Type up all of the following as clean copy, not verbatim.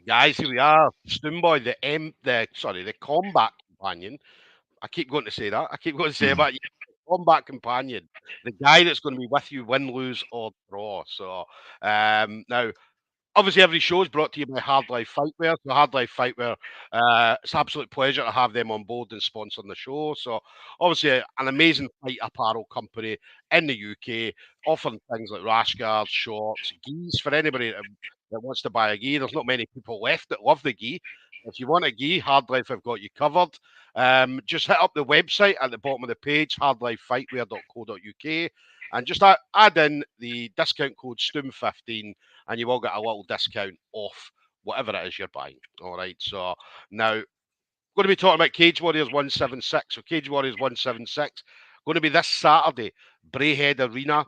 Guys, here we are. Stoomboy, the Combat Companion. I keep going to say that. I keep going to say Mm. about you, Combat Companion, the guy that's going to be with you, win, lose, or draw. So now obviously every show is brought to you by Hard Life Fightwear. So Hard Life Fightwear, it's an absolute pleasure to have them on board and sponsoring the show. So obviously an amazing fight apparel company in the UK, offering things like rash guards, shorts, gis for anybody that wants to buy a gi. There's not many people left that love the gi. If you want a gi, Hard Life have got you covered. Just hit up the website at the bottom of the page, hardlifefightwear.co.uk, and just add in the discount code STOOM15 and you will get a little discount off whatever it is you're buying. All right. So now going to be talking about Cage Warriors 176. So Cage Warriors 176 going to be this Saturday, Brayhead Arena.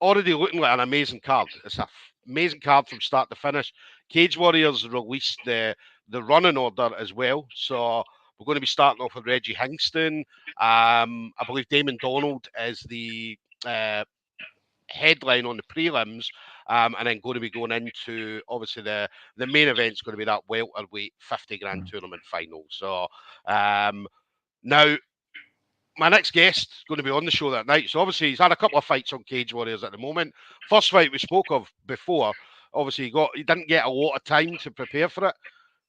Already looking like an amazing card. It's an amazing card from start to finish. Cage Warriors released the running order as well. So we're going to be starting off with Reggie Hingston. I believe Damon Donald is the headline on the prelims, and then going to be going into obviously the main event's going to be that welterweight 50 grand tournament final. So now my next guest is going to be on the show that night. So obviously he's had a couple of fights on Cage Warriors at the moment. First fight we spoke of before, obviously he didn't get a lot of time to prepare for it.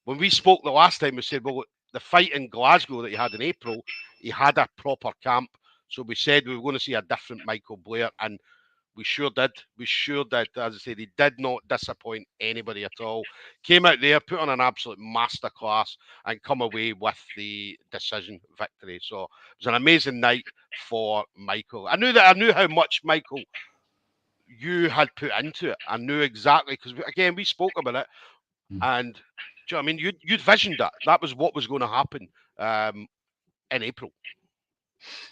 When we spoke the last time, we said, well, the fight in Glasgow that he had in April, he had a proper camp. So we said we were going to see a different Michael Blair, and we sure did. We sure did. As I said, he did not disappoint anybody at all. Came out there, put on an absolute masterclass, and come away with the decision victory. So it was an amazing night for Michael. I knew how much Michael you had put into it. I knew exactly because again we spoke about it, Mm. and do you know what I mean? You'd visioned that. That was what was going to happen in April.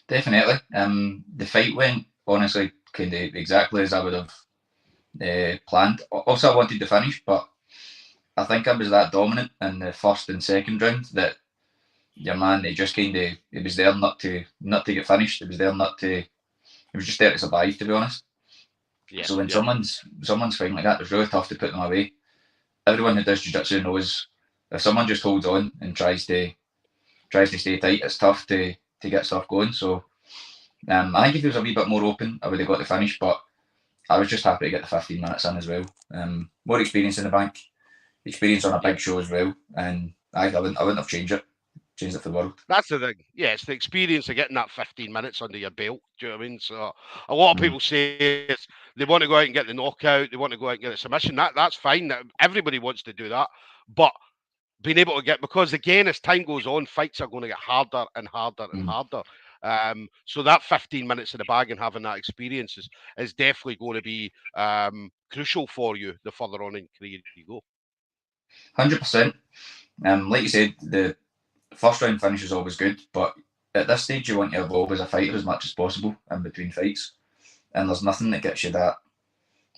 Definitely. The fight went honestly kind of exactly as I would have planned. Also, I wanted to finish, but I think I was that dominant in the first and second round that your man, he just kind of, he was there not to get finished. He was there not to. He was just there to survive, to be honest. Yeah, So when yeah, someone's fighting like that, it's really tough to put them away. Everyone who does jiu-jitsu knows if someone just holds on and tries to stay tight, it's tough to get stuff going. So I think if he was a wee bit more open, I would have got the finish, but I was just happy to get the 15 minutes in as well. More experience in the bank, experience on a yeah. big show as well, and I wouldn't have changed it for the world. That's the thing. Yeah, it's the experience of getting that 15 minutes under your belt. Do you know what I mean? So a lot of Mm. people say they want to go out and get the knockout, they want to go out and get a submission. That's fine. Everybody wants to do that. But being able to get, because again, as time goes on, fights are going to get harder and harder and Mm. harder. So that 15 minutes in the bag and having that experience is definitely going to be crucial for you the further on in career you go. 100%. Like you said, the first round finish is always good, but at this stage you want to evolve as a fighter as much as possible in between fights, and there's nothing that gets you uh,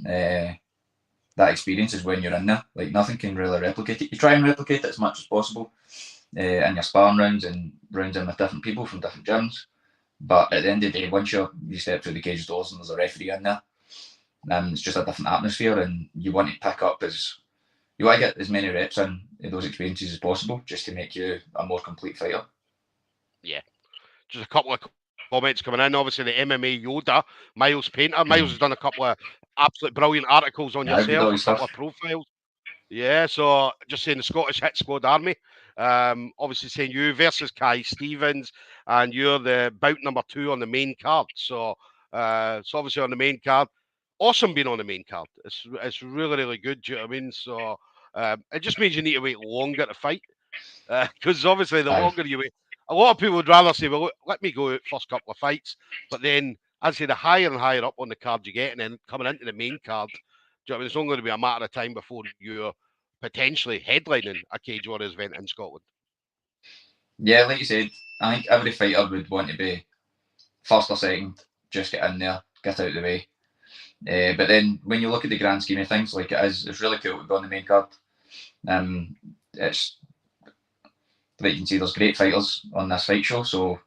that experience is when you're in there. Like nothing can really replicate it. You try and replicate it as much as possible in your sparring rounds and rounds in with different people from different gyms. But at the end of the day, once you step through the cage doors and there's a referee in there, it's just a different atmosphere, and you want to pick up you want to get as many reps in those experiences as possible, just to make you a more complete fighter. Yeah. Just a couple of comments coming in. Obviously, the MMA Yoda, Miles Painter. Miles Mm. has done a couple of absolute brilliant articles on Yeah, good all yourself, a his couple of stuff. profiles. Yeah, so just saying the Scottish Hit Squad Army. Obviously saying you versus Kai Stevens, and you're the bout number 2 on the main card. So obviously on the main card, awesome being on the main card. It's really really good. Do you know what I mean? So it just means you need to wait longer to fight because obviously the Aye. longer you wait, a lot of people would rather say, well, let me go out first couple of fights, but then I'd say the higher and higher up on the card you get, and then coming into the main card, do you know what I mean? It's only going to be a matter of time before you're potentially headlining a Cage Warriors event in Scotland. Yeah, like you said, I think every fighter would want to be first or second, just get in there, get out of the way. But then when you look at the grand scheme of things, like it's really cool to be on the main card. It's like you can see there's great fighters on this fight show, so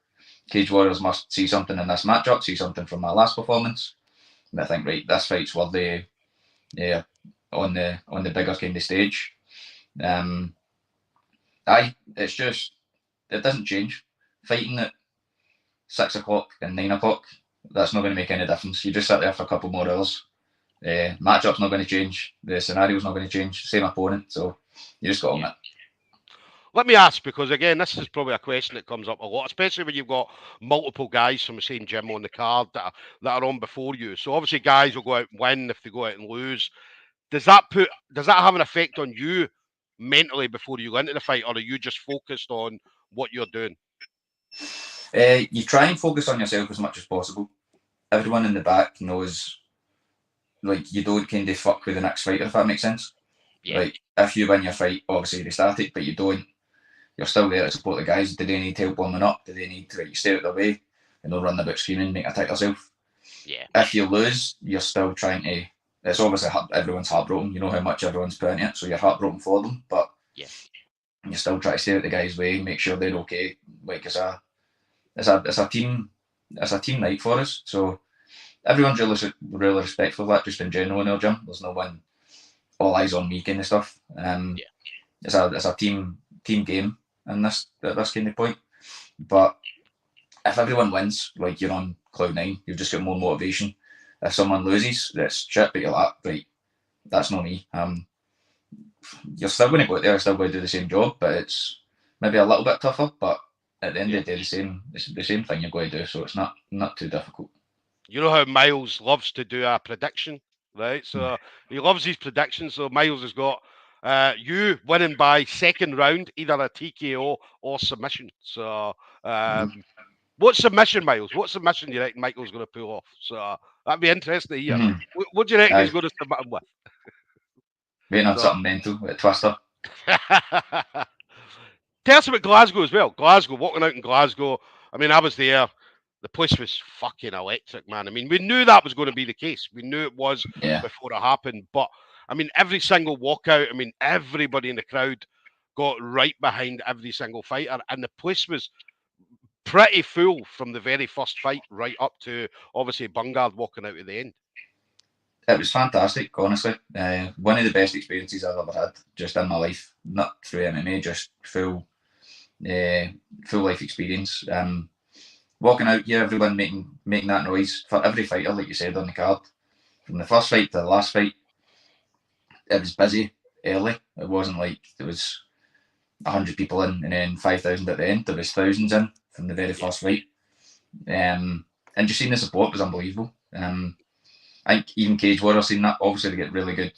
Cage Warriors must see something in this matchup, see something from my last performance. And I think, right, this fight's worthy on the bigger kind of stage. Um, aye, it's just it doesn't change. Fighting at 6 o'clock and 9 o'clock, that's not going to make any difference. You just sit there for a couple more hours. Matchup's not going to change. The scenario's not going to change. Same opponent, so you just got on Yeah. it. Let me ask, because again, this is probably a question that comes up a lot, especially when you've got multiple guys from the same gym on the card that are on before you. So obviously, guys will go out and win if they go out and lose. Does that have an effect on you mentally before you go into the fight, or are you just focused on what you're doing? You try and focus on yourself as much as possible. Everyone in the back knows, like, you don't kind of fuck with the next fighter, if that makes sense. Yeah, Like, if you win your fight, obviously they start it, but you don't, you're still there to support the guys. Do they need help warming up? Do they need to, like, you stay out of their way and don't run about screaming, make a attack yourself? yeah, If you lose, you're still trying to, it's obviously everyone's heartbroken. You know how much everyone's put into it, so you're heartbroken for them, but yeah, you still try to stay out the guy's way, make sure they're okay. Like, it's a team night for us. So everyone's really respectful of that, just in general in our gym. There's no one all eyes on me kind of stuff. yeah, It's a team game in this at this kind of point. But if everyone wins, like, you're on cloud nine, you've just got more motivation. If someone loses, that's shit, but you're like, right, that's not me. You're still going to go out there, still going to do the same job, but it's maybe a little bit tougher. But at the end yeah. of the day, the same thing you're going to do, so it's not too difficult. You know how Miles loves to do a prediction, right? So he loves his predictions. So Miles has got you winning by second round, either a TKO or submission. So what submission, Miles? What submission do you reckon Michael's going to pull off? So that'd be interesting to hear. Mm-hmm. What do you reckon he's Aye, going to submit him with? waiting on So something mental, a twister. tell us about Glasgow as well. Glasgow, walking out in Glasgow. I mean, I was there. The place was fucking electric, man. I mean, we knew that was going to be the case. We knew it was Yeah. before it happened. But I mean, every single walkout, I mean, everybody in the crowd got right behind every single fighter, and the place was pretty full from the very first fight right up to obviously Bungard walking out at the end. It was fantastic, honestly. One of the best experiences I've ever had just in my life. Not through MMA, just full life experience. Walking out here, everyone making that noise for every fighter, like you said on the card. From the first fight to the last fight, it was busy early. It wasn't like there was 100 people in and then 5,000 at the end. There was thousands in from the very Yeah, first fight. And just seeing the support was unbelievable. I think even Cage Warrior seen that. Obviously, they get really good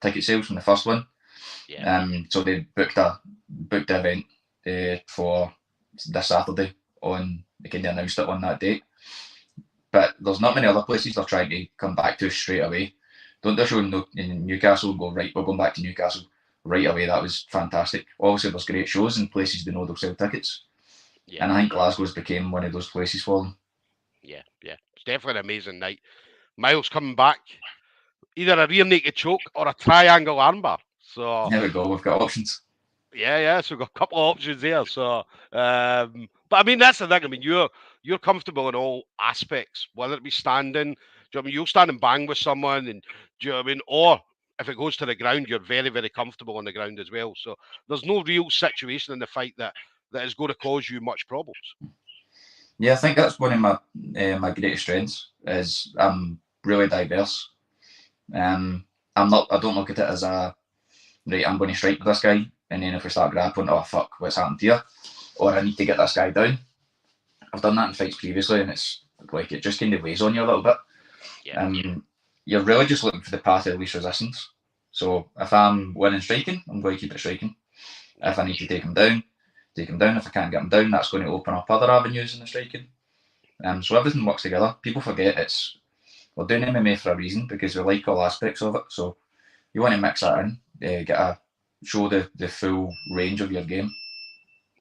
ticket sales from the first one. yeah, So they booked the event for this Saturday on. They kind of announced it on that date. But there's not many other places they're trying to come back to straight away. Don't they show in Newcastle? Go right. We're going back to Newcastle right away. That was fantastic. Obviously, there's great shows in places they know they'll sell tickets, yeah, and I think Glasgow's became one of those places for them. yeah, yeah. It's definitely an amazing night. Miles coming back, either a rear naked choke or a triangle armbar. So There we go. We've got options. yeah. So we've got a couple of options there. So, but I mean that's the thing. I mean you're comfortable in all aspects, whether it be standing. Do you know what I mean? You'll stand and bang with someone, and do you know what I mean? Or if it goes to the ground, you're very very comfortable on the ground as well. So there's no real situation in the fight that is going to cause you much problems. Yeah, I think that's one of my greatest strengths is I'm really diverse. I'm not. I don't look at it as a right. I'm going to strike with this guy, and then if we start grappling, oh fuck, what's happened here? Or I need to get this guy down. I've done that in fights previously, and it's like it just kind of weighs on you a little bit. Yeah, You're really just looking for the path of least resistance. So if I'm winning striking, I'm going to keep it striking. yeah, If I need to take him down, take him down. If I can't get him down, that's going to open up other avenues in the striking. So everything works together. People forget we're doing MMA for a reason because we like all aspects of it. So you want to mix that in, show the full range of your game.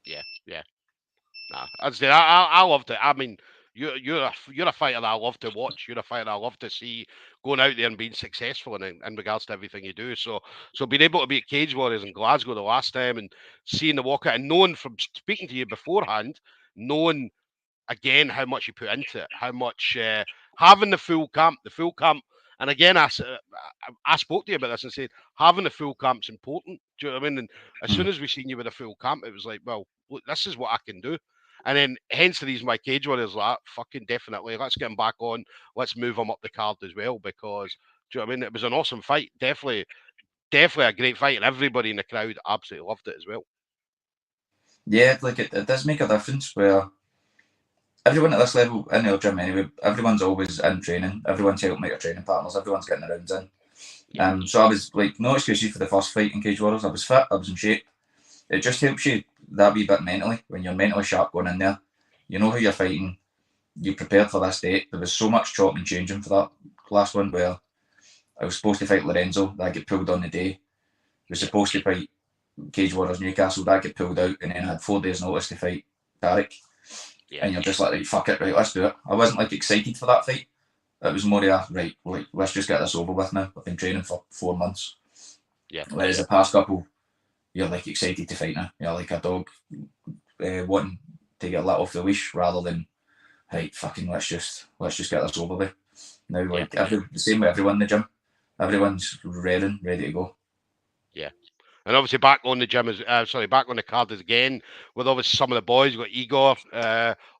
yeah. Nah, as I say, I loved it. I mean, you're a fighter that I love to watch. You're a fighter I love to see going out there and being successful in regards to everything you do. So being able to be at Cage Warriors in Glasgow the last time and seeing the walkout and knowing from speaking to you beforehand, knowing again how much you put into it, how much having the full camp And again, I spoke to you about this and said having a full camp's important. Do you know what I mean? And as soon as we seen you with a full camp, it was like, well, look, this is what I can do. And then hence the reason why Cage Warriors like fucking definitely let's get him back on. Let's move him up the card as well because do you know what I mean? It was an awesome fight. Definitely a great fight, and everybody in the crowd absolutely loved it as well. Yeah, like it does make a difference where everyone at this level in the gym anyway, everyone's always in training, everyone's helping out their training partners, everyone's getting their rounds in. Yeah. So I was like, no excuses for the first fight in Cage Warriors. I was fit, I was in shape. It just helps you that wee bit mentally when you're mentally sharp going in there. You know who you're fighting. You prepared for this date. There was so much chopping and changing for that last one where I was supposed to fight Lorenzo, that get pulled on the day. I was supposed to fight Cage Warriors Newcastle, that get pulled out, and then I had 4 days notice to fight Tarek. Yeah. And you're just like, fuck it, right, let's do it. I wasn't like excited for that fight. It was more right, like, let's just get this over with now. I've been training for 4 months. Yeah. Whereas the past couple, you're like excited to fight now. You're like a dog wanting to get let off the leash rather than, right, fucking let's just get this over with. Now, like the same with everyone in the gym. Everyone's ready to go. Yeah. And obviously back on the gym is back on the card is again with obviously some of the boys. We've got Igor,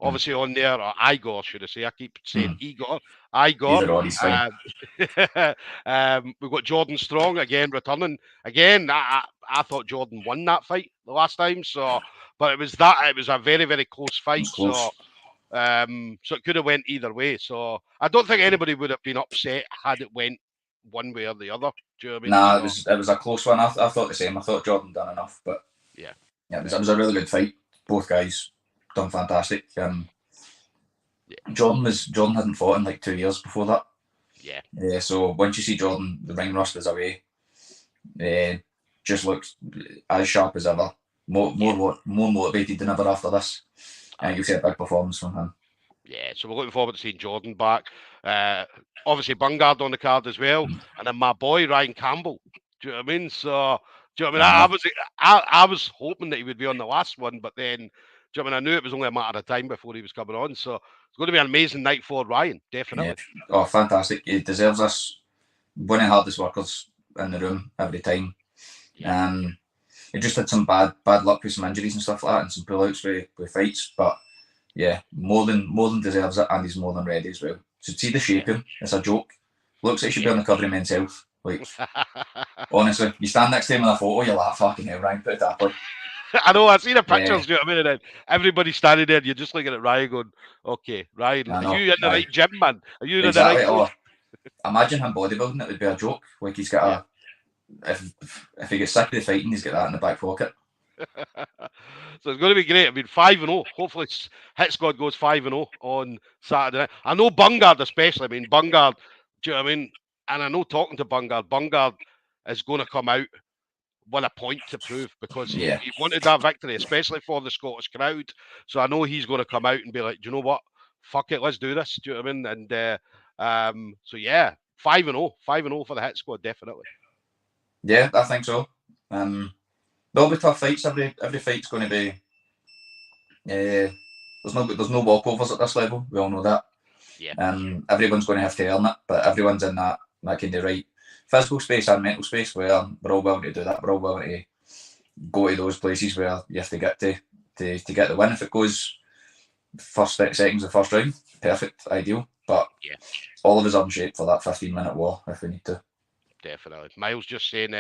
obviously on there, or Igor, should I say? I keep saying Igor. Either or, he's fine. We've got Jordan Strong again returning. Again, I thought Jordan won that fight the last time. So, but it was a very very close fight. Close. So it could have went either way. So I don't think anybody would have been upset had it went one way or the other. Do you know what I mean? Nah, it was a close one. I thought the same. I thought Jordan done enough, but yeah, it was a really good fight. Both guys done fantastic. Jordan hadn't fought in like 2 years before that. Yeah. So once you see Jordan, the ring rust is away. Just looks as sharp as ever. More motivated than ever after this. And you'll see a big performance from him. Yeah, so we're looking forward to seeing Jordan back. Obviously, Bungard on the card as well, and then my boy Ryan Campbell. Do you know what I mean? So, do you know what I mean? I was hoping that he would be on the last one, but then, do you know what I mean? I knew it was only a matter of time before he was coming on. So it's going to be an amazing night for Ryan, definitely. Yeah. Oh, fantastic! He deserves this. One of the hardest workers in the room every time. Yeah. He just had some bad luck with some injuries and stuff like that, and some pullouts with fights, but. Yeah, more than deserves it, and he's more than ready as well. So see the shaping, it's a joke. Looks like he should be on the cover of Men's Health. Like, honestly, you stand next to him in a photo, you're like, fucking hell, Ryan, put it up. Like. I know, I've seen the pictures, do you know what I mean? And then everybody's standing there, and you're just looking at Ryan going, okay, Ryan, are you in the right gym, man? Are you in the right place? Imagine him bodybuilding, it would be a joke. Like, he's got if he gets sick of the fighting, he's got that in the back pocket. So it's going to be great. I mean, 5-0. Hopefully, Hit Squad goes 5-0 on Saturday night. I know Bungard, especially. I mean, Bungard, do you know what I mean? And I know talking to Bungard is going to come out with a point to prove because he wanted that victory, especially for the Scottish crowd. So I know he's going to come out and be like, do you know what? Fuck it, let's do this. Do you know what I mean? And so yeah, 5-0 for the Hit Squad, definitely. Yeah, I think so. There'll be tough fights. Every fight's going to be. There's no walkovers at this level. We all know that. Yeah. Everyone's going to have to earn it, but everyone's in that kind of right physical space and mental space where we're all willing to do that. We're all willing to go to those places where you have to get to get the win. If it goes first 30 seconds of the first round, perfect, ideal. But all of us are in shape for that 15-minute war if we need to. Definitely. Miles just saying,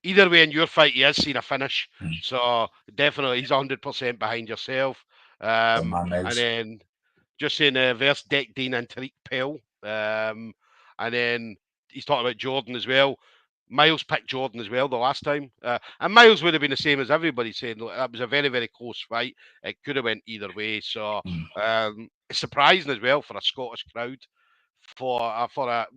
either way in your fight, he has seen a finish. So definitely he's 100% behind yourself. And then just saying, verse Deck Dean and Tariq Pell. And then he's talking about Jordan as well. Miles picked Jordan as well the last time. And Miles would have been the same as everybody saying, look, that was a very, very close fight. It could have went either way. So it's surprising as well for a Scottish crowd. For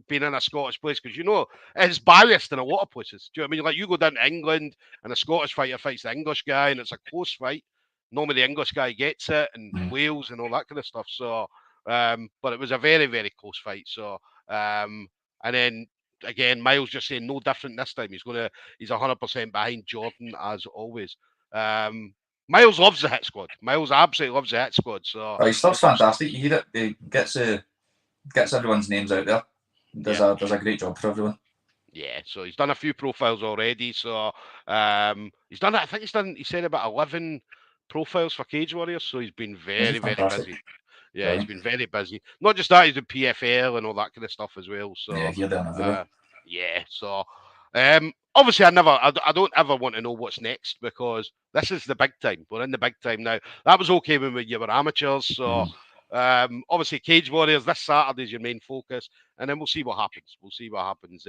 being in a Scottish place, because you know it's biased in a lot of places. Do you know what I mean? Like you go down to England and a Scottish fighter fights the English guy, and it's a close fight. Normally the English guy gets it, and Wales and all that kind of stuff. So, but it was a very very close fight. So, and then again, Miles just saying no different this time. He's 100% behind Jordan as always. Miles loves the Hit Squad. Miles absolutely loves the Hit Squad. So his stuff's fantastic. You hear it. He gets everyone's names out there. does a great job for everyone. Yeah, so he's done a few profiles already. So he's done, I think he said about 11 profiles for Cage Warriors. So he's been very, very Fantastic. busy. Yeah, Brilliant. he's been very busy. Not just that, he's in PFL and all that kind of stuff as well. Yeah, So here, there, and everywhere. yeah, so obviously I don't ever want to know what's next because this is the big time. We're in the big time now. That was okay when you were amateurs. So obviously Cage Warriors this Saturday is your main focus, and then we'll see what happens. We'll see what happens.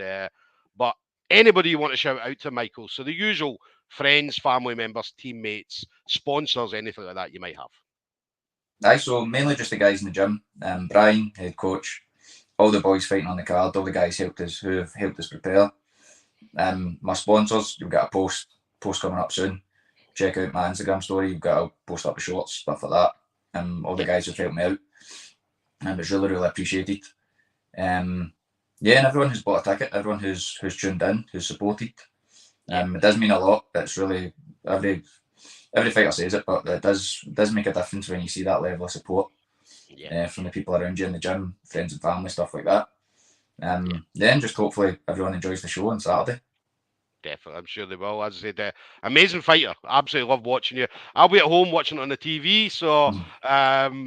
But anybody you want to shout out to, Michael? So the usual friends, family members, teammates, sponsors, anything like that you might have. Aye, so mainly just the guys in the gym. Brian, head coach, all the boys fighting on the card, all the guys who have helped us prepare. My sponsors, you've got a post coming up soon. Check out my Instagram story. You've got to post up the shorts, stuff like that. All the guys who've helped me out. It's really, really appreciated. Yeah, and everyone who's bought a ticket, everyone who's tuned in, who's supported. It does mean a lot. It's really every fighter says it, but it does make a difference when you see that level of support from the people around you in the gym, friends and family, stuff like that. Then just hopefully everyone enjoys the show on Saturday. Definitely, I'm sure they will. As I said, amazing fighter. Absolutely love watching you. I'll be at home watching it on the TV, so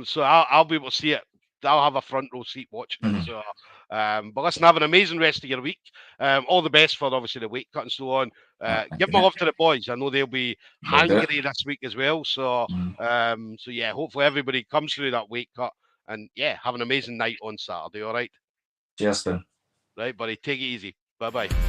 so I'll be able to see it. I'll have a front row seat watching it. So, but listen, have an amazing rest of your week. All the best for obviously the weight cut and so on. Give my love to the boys. I know they'll be hangry this week as well. So, so yeah, hopefully everybody comes through that weight cut and yeah, have an amazing night on Saturday. All right. Cheers, Spoon. Right, buddy. Take it easy. Bye bye.